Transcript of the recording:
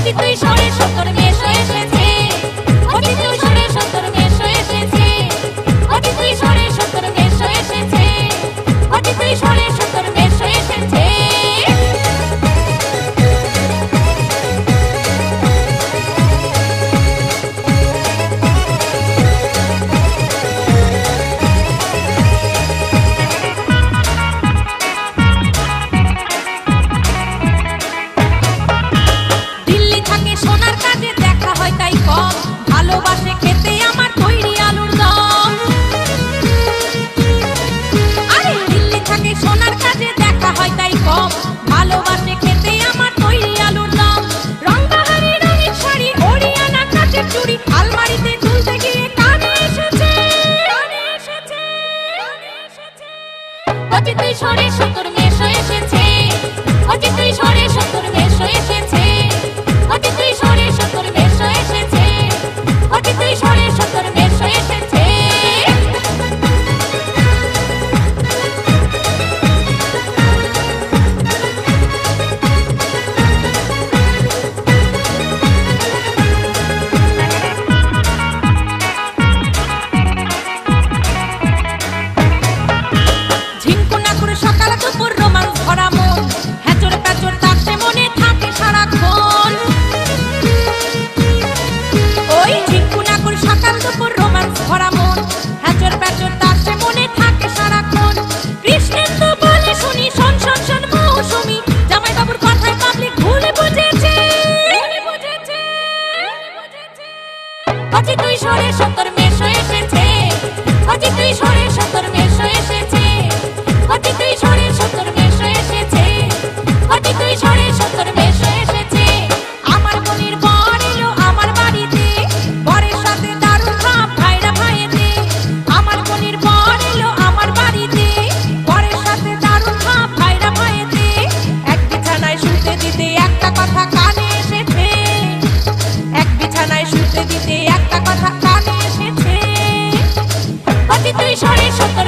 তুই সরে সত্তর মেশো এসেছে, তুই সরে সত্তর মেশো এসেছে, তুই সরে সত্তর মেশো এসেছে, তুই সরে সত্তর মেশো এসেছে। দিল্লি থাকে সোনার কাজে দেখা হয় তাই কম, ভালোবাসে খেতে আমার তৈরি আলুর দম। আরে দিল্লি থাকে সোনার কাজে দেখা হয় তাই কম, ভালোবাসে খেতে আমার তৈরি আলুর দম। রংবাহারি রঙিন শাড়ি, হরিয়ানা কাচের চুড়ি, আলমারিতে ঝুলতে গিয়ে কানে এসেছে, কানে এসেছে, কানে এসেছে। তুই সরে সত্তর মেশো এসেছে, তুই সরে সত্তর মেশো এসেছে, তুই সরে সত্তর মেশো এসেছে, তুই সরে সত্তর মেশো এসেছে। ঝিঙ্কু না করে সকাল দুপুর রোমান্স ভরা মন, হ্যাচর প্যাচর তার সে মনে থাকে সারাক্ষণ। ওই ঝিঙ্কু না করে সকাল দুপুর রোমান্স ভরা মন, হ্যাচর প্যাচর তার সে মনে থাকে সারাক্ষণ। কৃষ্ণেন্দু বলে শুনি শোন শোন শোন মৌসুমী, জামাই বাবুর কথায় পাবলিক ভুলে বুঝেছে, ভুলে বুঝেছে, বুঝেছে। তুই সরে সত্তর মেশো এসেছে, তুই সরে সত্তর মেশো এসেছে, তুই সরে সত্তর মেশো এসেছে, তুই সরে সত্তর মেশো এসেছে। আমার বোনের বর এলো আমার বাড়িতে, বরের সাথে দারুণ ভাব ভাইরা ভাইয়েতে। আমার বোনের বর এলো আমার বাড়িতে, বরের সাথে দারুণ ভাব ভাইরা ভাইয়েতে। এক বিছানায় শুতে দিতে একটা কথা কানে এসেছে, এক বিছানায় শুতে দিতে একটা কথা কানে এসেছে। তুই সরে সত্তর